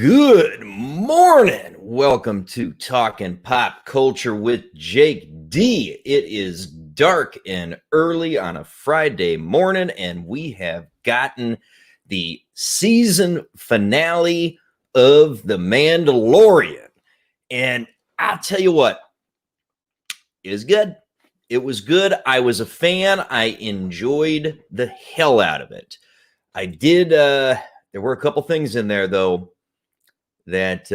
Good morning. Welcome to Talking Pop Culture with Jake D. It is dark and early on a Friday morning, and we have gotten the season finale of The Mandalorian. And I'll tell you what, it was good. It was good. I was a fan. I enjoyed the hell out of it. I did. There were a couple things in there, though, that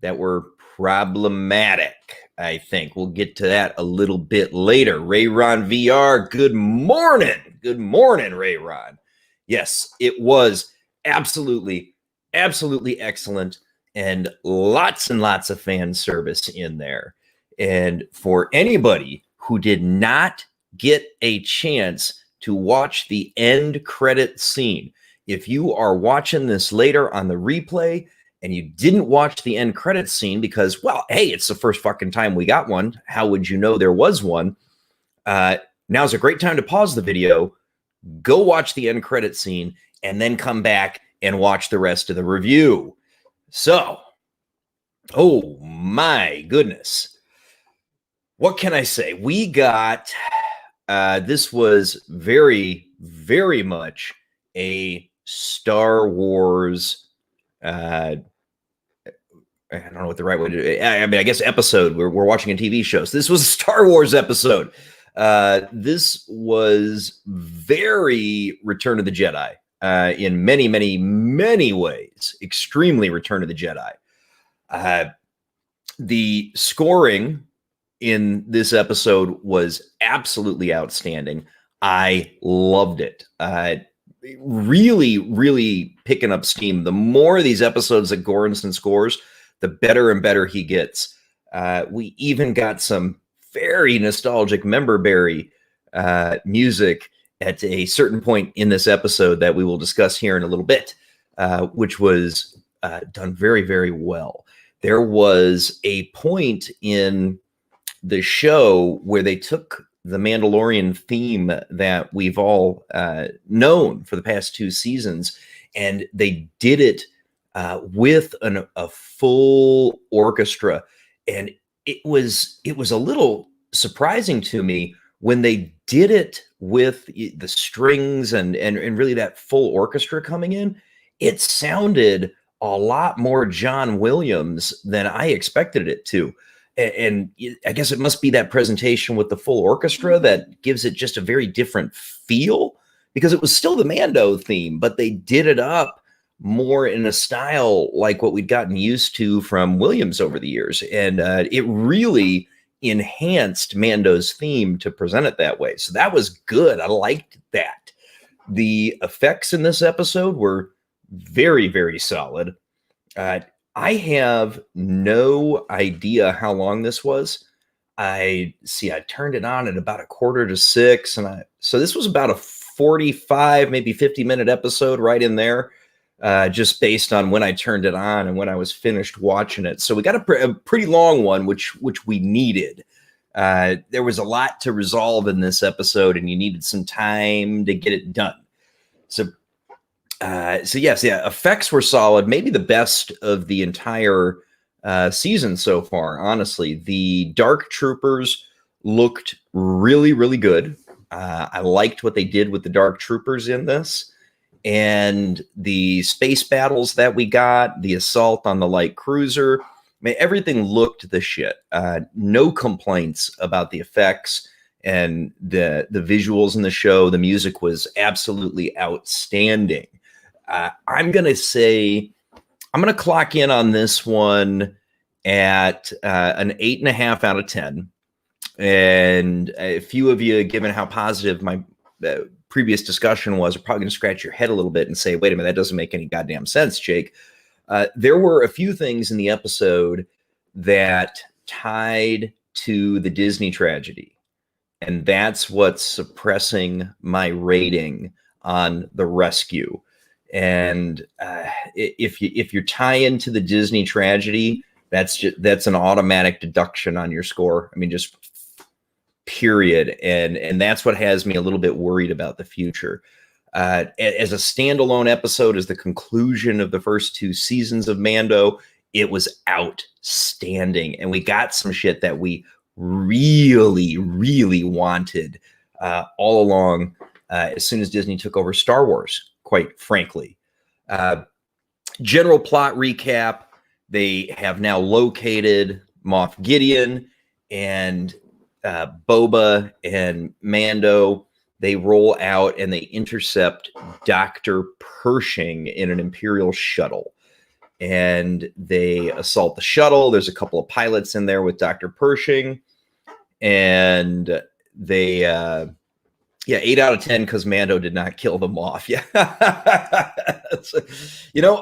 were problematic. I think we'll get to that a little bit later. Rayron VR, good morning. Good morning, Rayron. Yes, it was absolutely excellent, and lots of fan service in there. And for anybody who did not get a chance to watch the end credit scene, if you are watching this later on the replay and you didn't watch the end credits scene because, well, hey, it's the first fucking time we got one. How would you know there was one? Now's a great time to pause the video, go watch the end credits scene, and then come back and watch the rest of the review. So, oh my goodness. What can I say? We got, this was very much a Star Wars I don't know what the right way to do it. I mean, I guess episode. We're watching a TV show. So this was a Star Wars episode. This was very Return of the Jedi in many ways. Extremely Return of the Jedi. The scoring in this episode was absolutely outstanding. I loved it. Really picking up steam. The more of these episodes that Goranson scores, the better and better he gets. We even got some very nostalgic Memberberry music at a certain point in this episode that we will discuss here in a little bit, which was done very well. There was a point in the show where they took the Mandalorian theme that we've all known for the past 2 seasons, and they did it with a full orchestra. And it was a little surprising to me when they did it with the strings and really that full orchestra coming in. It sounded a lot more John Williams than I expected it to. And I guess it must be that presentation with the full orchestra that gives it just a very different feel, because it was still the Mando theme, but they did it up more in a style like what we'd gotten used to from Williams over the years. And it really enhanced Mando's theme to present it that way. So that was good. I liked that. The effects in this episode were very solid. I have no idea how long this was. I turned it on at about 5:45, and so this was about a 45, maybe 50-minute episode right in there, just based on when I turned it on and when I was finished watching it. So we got a pretty long one, which we needed. There was a lot to resolve in this episode, and you needed some time to get it done. So yes, effects were solid. Maybe the best of the entire season so far, honestly. The Dark Troopers looked really good. I liked what they did with the Dark Troopers in this. And the space battles that we got, the assault on the light cruiser, I mean, everything looked the shit. No complaints about the effects and the visuals in the show. The music was absolutely outstanding. I'm going to clock in on this one at an 8.5 out of 10. And a few of you, given how positive my previous discussion was, are probably going to scratch your head a little bit and say, wait a minute, that doesn't make any goddamn sense, Jake. There were a few things in the episode that tied to the Disney tragedy. And that's what's suppressing my rating on The Rescue. And if you tie into the Disney tragedy, that's an automatic deduction on your score. I mean, just period. And that's what has me a little bit worried about the future. As a standalone episode, as the conclusion of the first 2 seasons of Mando, it was outstanding. And we got some shit that we really, really wanted all along as soon as Disney took over Star Wars, quite frankly. General plot recap. They have now located Moff Gideon, and Boba and Mando. They roll out and they intercept Dr. Pershing in an Imperial shuttle. And they assault the shuttle. There's a couple of pilots in there with Dr. Pershing. And they, 8 out of 10 because Mando did not kill them off. Yeah. So,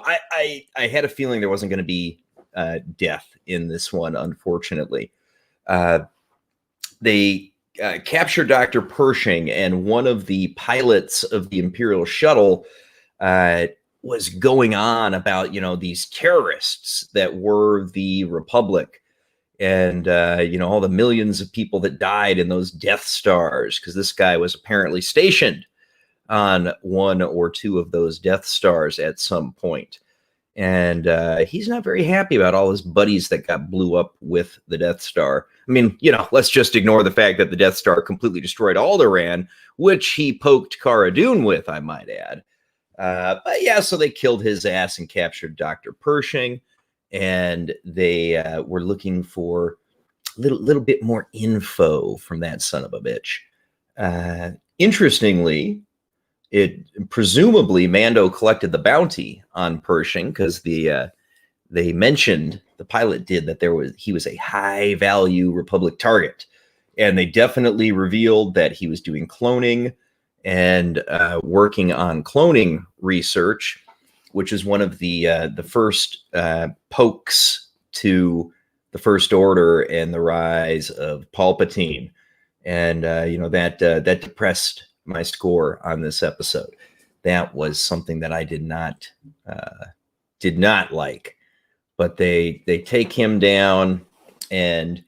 I had a feeling there wasn't going to be death in this one, unfortunately. They captured Dr. Pershing, and one of the pilots of the Imperial shuttle was going on about, these terrorists that were the Republic, and, all the millions of people that died in those Death Stars, because this guy was apparently stationed on 1 or 2 of those Death Stars at some point. And he's not very happy about all his buddies that got blew up with the Death Star. I mean, let's just ignore the fact that the Death Star completely destroyed Alderaan, which he poked Cara Dune with, I might add. But yeah, so they killed his ass and captured Dr. Pershing, and they were looking for a little bit more info from that son of a bitch. Interestingly, presumably Mando collected the bounty on Pershing because they mentioned, the pilot did, that he was a high value Republic target, and they definitely revealed that he was doing cloning and working on cloning research, which is one of the first pokes to the First Order and the rise of Palpatine, and that depressed my score on this episode. That was something that I did not like. But they take him down, and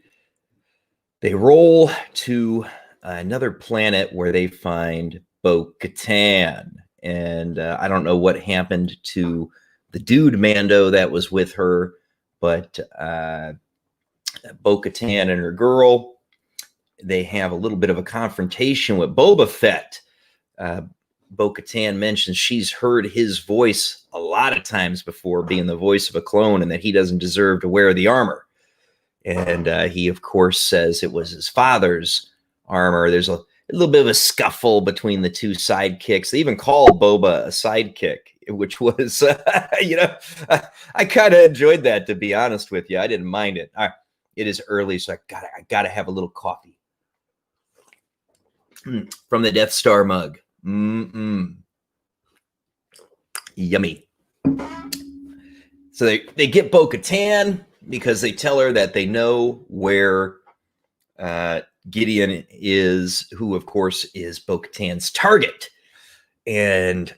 they roll to another planet where they find Bo-Katan. And I don't know what happened to the dude Mando that was with her, but Bo-Katan and her girl, they have a little bit of a confrontation with Boba Fett. Bo-Katan mentions she's heard his voice a lot of times before, being the voice of a clone, and that he doesn't deserve to wear the armor. And he, of course, says it was his father's armor. There's a little bit of a scuffle between the two sidekicks. They even call Boba a sidekick, which was, I kind of enjoyed that, to be honest with you. I didn't mind it. All right, it is early, so I gotta have a little coffee from the Death Star mug. Yummy. So they get Bo-Katan because they tell her that they know where Gideon is, who, of course, is Bo-Katan's target. And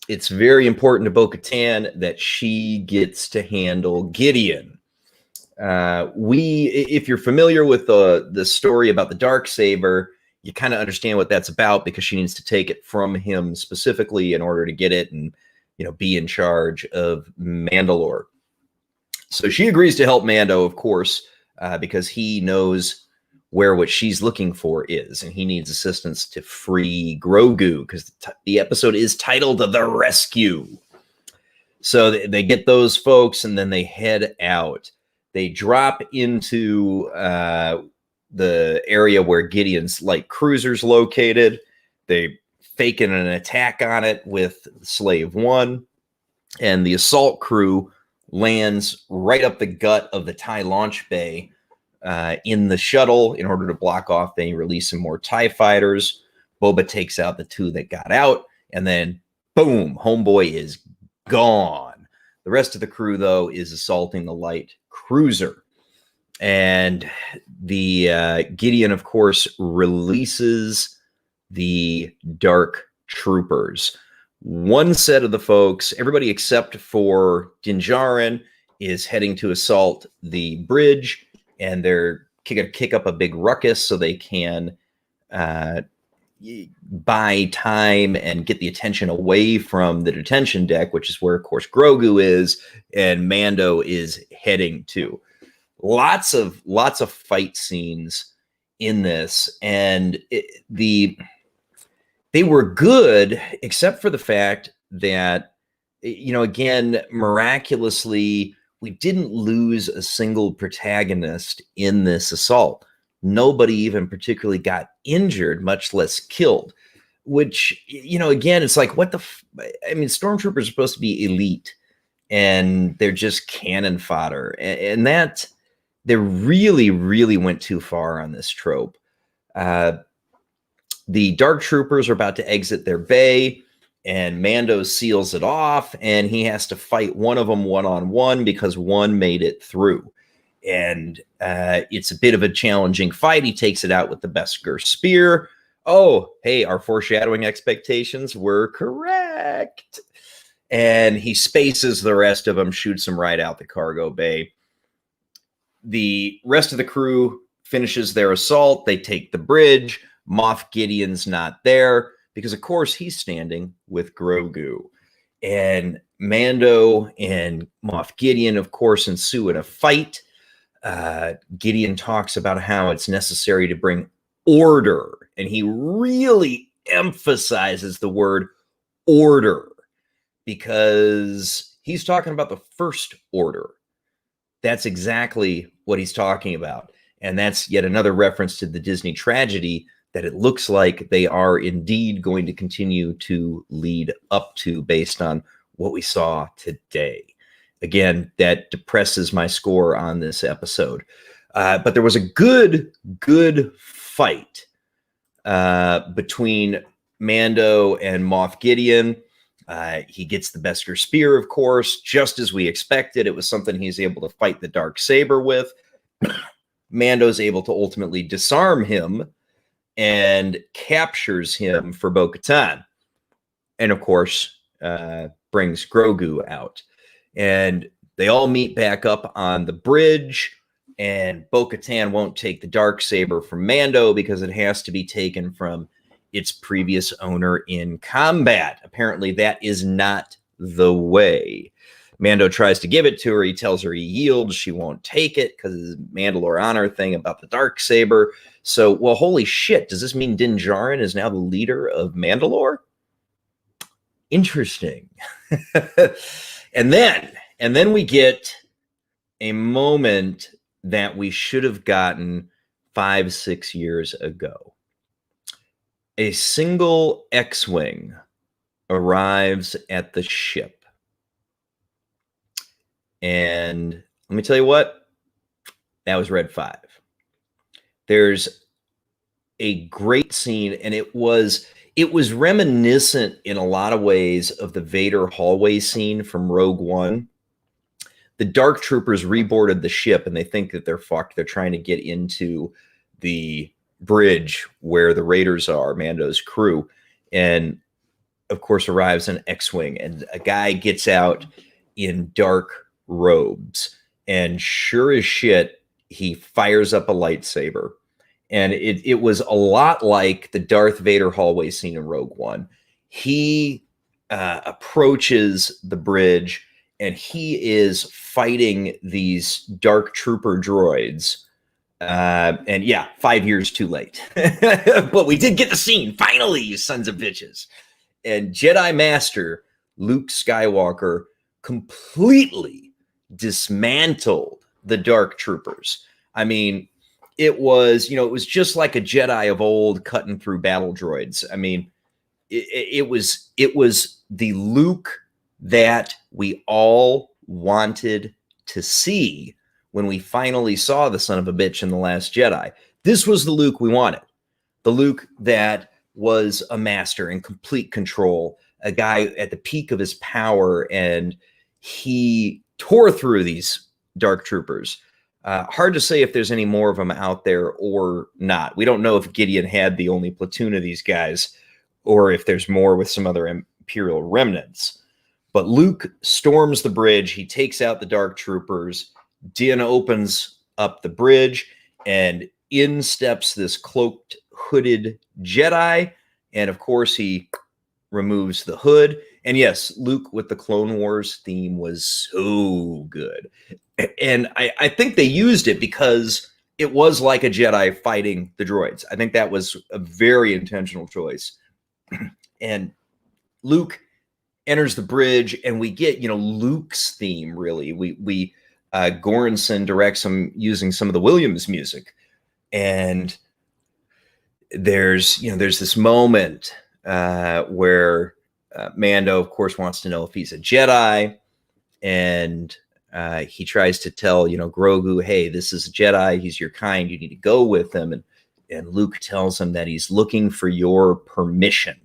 it's very important to Bo-Katan that she gets to handle Gideon. If you're familiar with the story about the Darksaber, you kind of understand what that's about, because she needs to take it from him specifically in order to get it and, be in charge of Mandalore. So she agrees to help Mando, of course, because he knows where what she's looking for is, and he needs assistance to free Grogu, because the episode is titled The Rescue. So they get those folks, and then they head out. They drop into the area where Gideon's light cruiser's located. They faking an attack on it with Slave One, and the assault crew lands right up the gut of the TIE launch bay in the shuttle in order to block off any release of more TIE fighters. Boba takes out the 2 that got out, and then boom, homeboy is gone. The rest of the crew, though, is assaulting the light cruiser. And the Gideon, of course, releases the Dark Troopers. One set of the folks, everybody except for Din Djarin, is heading to assault the bridge, and they're going to kick up a big ruckus so they can, buy time and get the attention away from the detention deck, which is where, of course, Grogu is and Mando is heading to. Lots of fight scenes in this, and they were good, except for the fact that, again, miraculously, we didn't lose a single protagonist in this assault. Nobody even particularly got injured, much less killed, which, again, it's like, what the stormtroopers are supposed to be elite, and they're just cannon fodder. And that, they really, really went too far on this trope. The Dark Troopers are about to exit their bay, and Mando seals it off, and he has to fight one of them one-on-one because one made it through. And it's a bit of a challenging fight. He takes it out with the Beskar spear. Oh, hey, our foreshadowing expectations were correct. And he spaces the rest of them, shoots them right out the cargo bay. The rest of the crew finishes their assault. They take the bridge. Moff Gideon's not there because, of course, he's standing with Grogu. And Mando and Moff Gideon, of course, ensue in a fight. Gideon talks about how it's necessary to bring order, and he really emphasizes the word order because he's talking about the First Order. That's exactly what he's talking about. And that's yet another reference to the Disney tragedy that it looks like they are indeed going to continue to lead up to based on what we saw today. Again, that depresses my score on this episode. But there was a good fight between Mando and Moff Gideon. He gets the Beskar spear, of course, just as we expected. It was something he's able to fight the Darksaber with. Mando's able to ultimately disarm him and captures him for Bo-Katan. And, of course, brings Grogu out. And they all meet back up on the bridge, and Bo-Katan won't take the Darksaber from Mando because it has to be taken from its previous owner in combat. Apparently, that is not the way. Mando tries to give it to her. He tells her he yields. She won't take it because of the Mandalore honor thing about the Darksaber. So, well, holy shit, does this mean Din Djarin is now the leader of Mandalore? Interesting. And then we get a moment that we should have gotten 5-6 years ago. A single X-Wing arrives at the ship. And let me tell you what, that was Red 5. There's a great scene, and it was reminiscent in a lot of ways of the Vader hallway scene from Rogue One. The Dark Troopers reboarded the ship, and they think that they're fucked. They're trying to get into the bridge where the Raiders are, Mando's crew, and of course arrives an X-Wing, and a guy gets out in dark robes, and sure as shit, he fires up a lightsaber. And it was a lot like the Darth Vader hallway scene in Rogue One. He approaches the bridge, and he is fighting these dark trooper droids. And yeah, 5 years too late. But we did get the scene, finally, you sons of bitches. And Jedi Master Luke Skywalker completely dismantled the dark troopers. I mean, it was just like a Jedi of old cutting through battle droids. I mean, it was the Luke that we all wanted to see when we finally saw the son of a bitch in The Last Jedi. This was the Luke we wanted. The Luke that was a master in complete control, a guy at the peak of his power, and he tore through these dark troopers. Hard to say if there's any more of them out there or not. We don't know if Gideon had the only platoon of these guys or if there's more with some other Imperial remnants. But Luke storms the bridge. He takes out the dark troopers. Din opens up the bridge, and in steps this cloaked, hooded Jedi And of course, he removes the hood. And yes, Luke with the Clone Wars theme was so good. And I think they used it because it was like a Jedi fighting the droids. I think that was a very intentional choice. And Luke enters the bridge, and we get, Luke's theme, really. We Goranson directs him using some of the Williams music. And there's this moment where Mando, of course, wants to know if he's a Jedi, and he tries to tell Grogu, hey, this is a Jedi, he's your kind, you need to go with him. And Luke tells him that he's looking for your permission.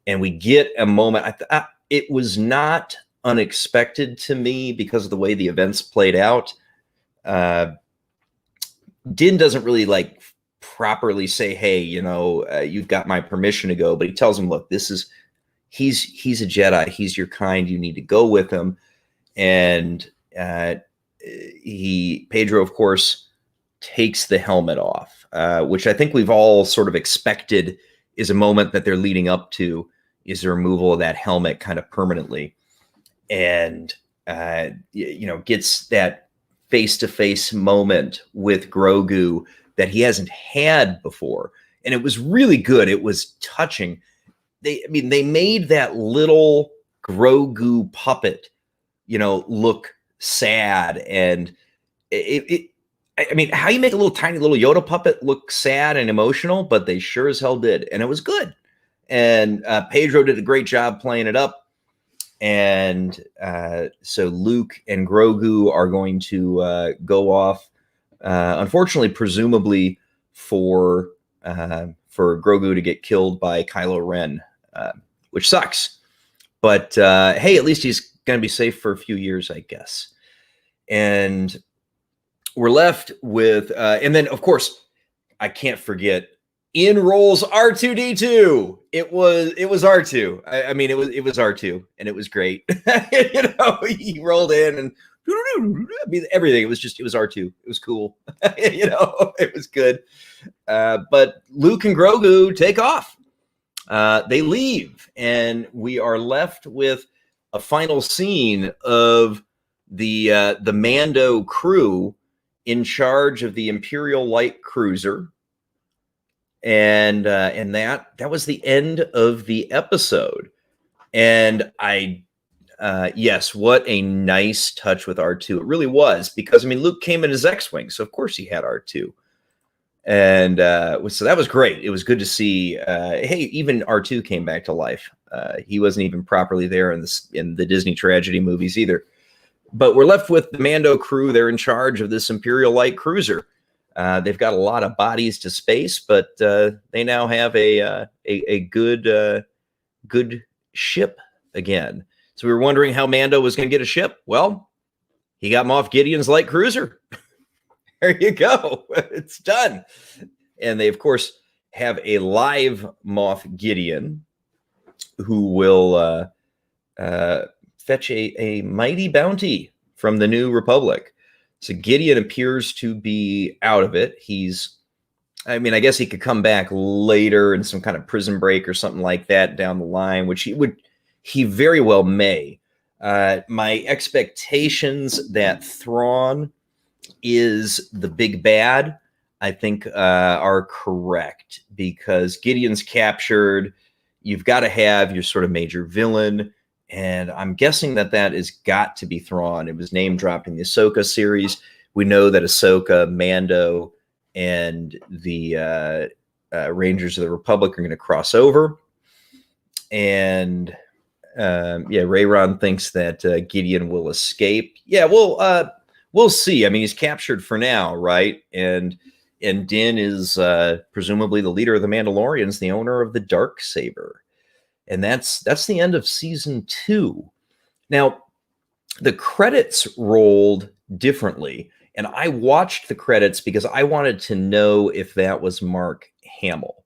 And we get a moment. It was not unexpected to me because of the way the events played out. Din doesn't really properly say, hey, you've got my permission to go, but he tells him, look, he's a Jedi, he's your kind, you need to go with him. And Pedro, of course, takes the helmet off, which I think we've all sort of expected is a moment that they're leading up to, is the removal of that helmet kind of permanently. And gets that face-to-face moment with Grogu that he hasn't had before. And it was really good. It was touching. They made that little Grogu puppet, look sad. And how you make a tiny little Yoda puppet look sad and emotional, but they sure as hell did. And it was good. And Pedro did a great job playing it up. And so Luke and Grogu are going to go off, unfortunately, presumably for Grogu to get killed by Kylo Ren, which sucks. But hey, at least he's going to be safe for a few years, I guess. And we're left with, and then, of course, I can't forget, in rolls R2-D2. It was R2. It was R2, and it was great. He rolled in and everything. It was R2. It was cool. It was good. But Luke and Grogu take off. They leave, and we are left with a final scene of the Mando crew in charge of the Imperial light cruiser. And that was the end of the episode. And yes, what a nice touch with R2. It really was, because Luke came in his X-Wing, so of course he had R2. And so that was great. It was good to see, hey, even R2 came back to life. He wasn't even properly there in the Disney tragedy movies either. But we're left with the Mando crew. They're in charge of this Imperial light cruiser. They've got a lot of bodies to space, but they now have a good ship again. So we were wondering how Mando was going to get a ship. Well, he got Moff Gideon's light cruiser. There you go. It's done. And they, of course, have a live Moff Gideon who will fetch a mighty bounty from the New Republic. So Gideon appears to be out of it. I guess he could come back later in some kind of prison break or something like that down the line, which he very well may. My expectations that Thrawn is the big bad, I think, are correct, because Gideon's captured. You've got to have your sort of major villain. And I'm guessing that has got to be Thrawn. It was name dropped in the Ahsoka series. We know that Ahsoka, Mando, and the Rangers of the Republic are going to cross over. And Rayron thinks that Gideon will escape. Yeah, we'll see. He's captured for now, right? And Din is presumably the leader of the Mandalorians, the owner of the Darksaber. And that's the end of season 2. Now, the credits rolled differently, and I watched the credits because I wanted to know if that was Mark Hamill,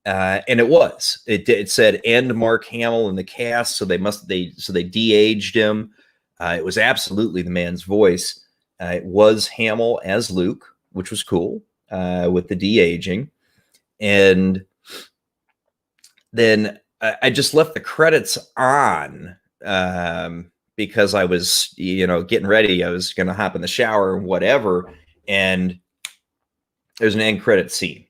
and it was. It said "and Mark Hamill" in the cast, so they de-aged him. It was absolutely the man's voice. It was Hamill as Luke, which was cool with the de-aging, and then I just left the credits on because I was, getting ready. I was going to hop in the shower and whatever. And there's an end credit scene.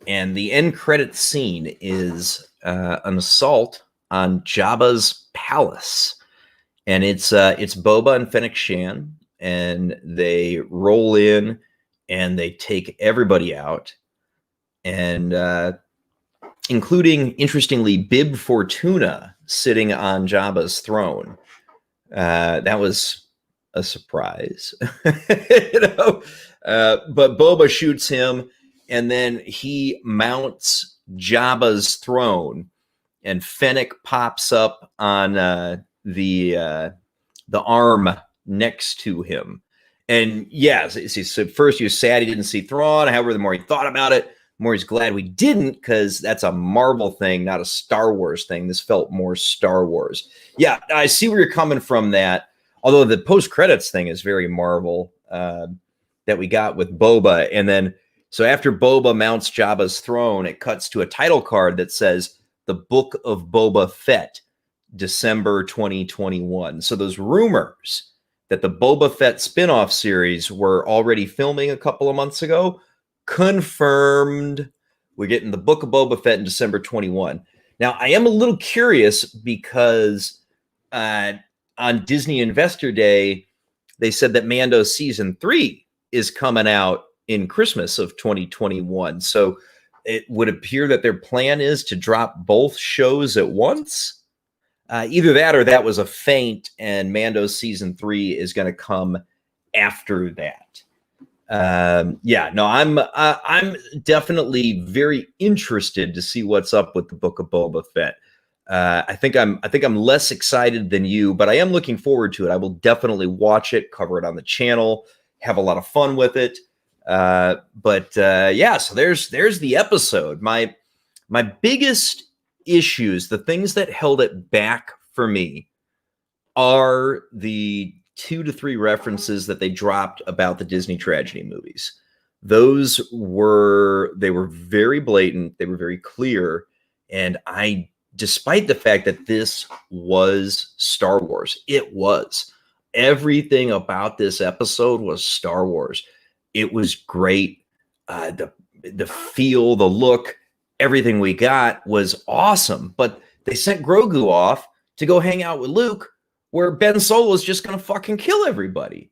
And the end credit scene is an assault on Jabba's palace. And it's Boba and Fennec Shan, and they roll in and they take everybody out, and including, interestingly, Bib Fortuna sitting on Jabba's throne. That was a surprise, but Boba shoots him, and then he mounts Jabba's throne, and Fennec pops up on the arm next to him. And yes, so first he was sad he didn't see Thrawn. However, the more he thought about it, the more he's glad we didn't, because that's a Marvel thing, not a Star Wars thing. This felt more Star Wars. Yeah, I see where you're coming from that. Although the post-credits thing is very Marvel that we got with Boba. And then, so after Boba mounts Jabba's throne, it cuts to a title card that says, The Book of Boba Fett, December 2021. So those rumors that the Boba Fett spinoff series were already filming a couple of months ago, confirmed. We're getting the Book of Boba Fett in December 21. Now, I am a little curious because on Disney Investor Day, they said that Mando Season 3 is coming out in Christmas of 2021. So it would appear that their plan is to drop both shows at once. Either that or that was a feint, and Mando Season 3 is going to come after that. I'm definitely very interested to see what's up with the Book of Boba Fett. I think I'm less excited than you, but I am looking forward to it. I will definitely watch it, cover it on the channel, have a lot of fun with it. So there's the episode. My biggest issues, the things that held it back for me, are the 2 to 3 references that they dropped about the Disney tragedy movies. They were very blatant, they were very clear, and despite the fact that this was Star Wars, it was. Everything about this episode was Star Wars. It was great. The feel, the look, everything we got was awesome. But they sent Grogu off to go hang out with Luke, where Ben Solo is just going to fucking kill everybody.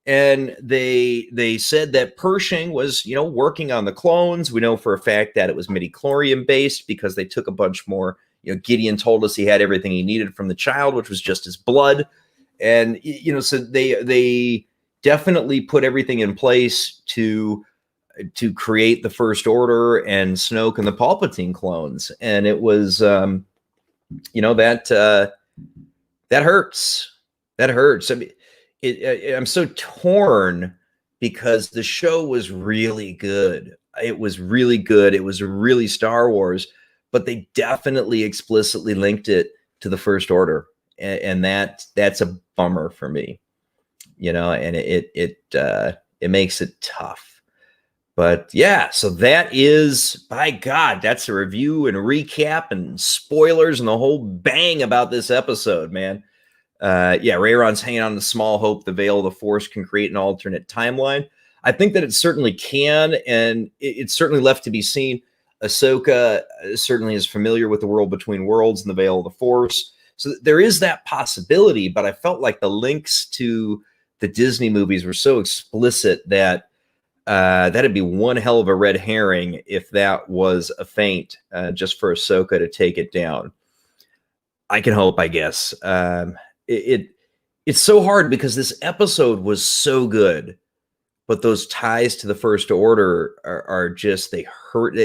And they said that Pershing was, working on the clones. We know for a fact that it was midi-chlorian based because they took a bunch more. Gideon told us he had everything he needed from the child, which was just his blood. And, so they definitely put everything in place to create the First Order and Snoke and the Palpatine clones. And it was, that hurts. That hurts. I mean, I'm so torn because the show was really good. It was really good. It was really Star Wars, but they definitely explicitly linked it to the First Order. And that's a bummer for me, and it makes it tough. But yeah, so that is, by God, that's a review and recap and spoilers and the whole bang about this episode, man. Rayron's hanging on the small hope the Veil of the Force can create an alternate timeline. I think that it certainly can, and it's certainly left to be seen. Ahsoka certainly is familiar with the world between worlds and the Veil of the Force. So there is that possibility, but I felt like the links to the Disney movies were so explicit that that'd be one hell of a red herring if that was a feint just for Ahsoka to take it down. I can hope, I guess. It's so hard because this episode was so good, but those ties to the First Order are just, they hurt.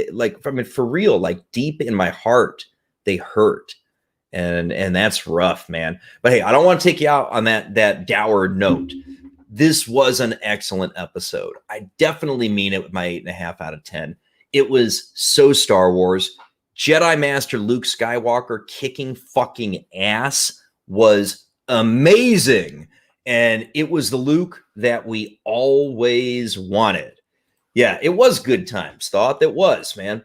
For real, like deep in my heart, they hurt. And that's rough, man. But hey, I don't want to take you out on that dour note. This was an excellent episode. I definitely mean it with my 8.5 out of 10. It was so Star Wars. Jedi Master Luke Skywalker kicking fucking ass was amazing. And it was the Luke that we always wanted. Yeah, it was good times. Thought it was, man.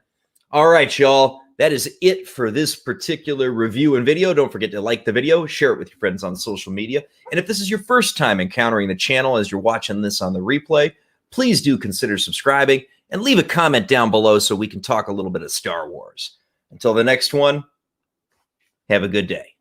All right, y'all. That is it for this particular review and video. Don't forget to like the video, share it with your friends on social media. And if this is your first time encountering the channel as you're watching this on the replay, please do consider subscribing and leave a comment down below so we can talk a little bit of Star Wars. Until the next one, have a good day.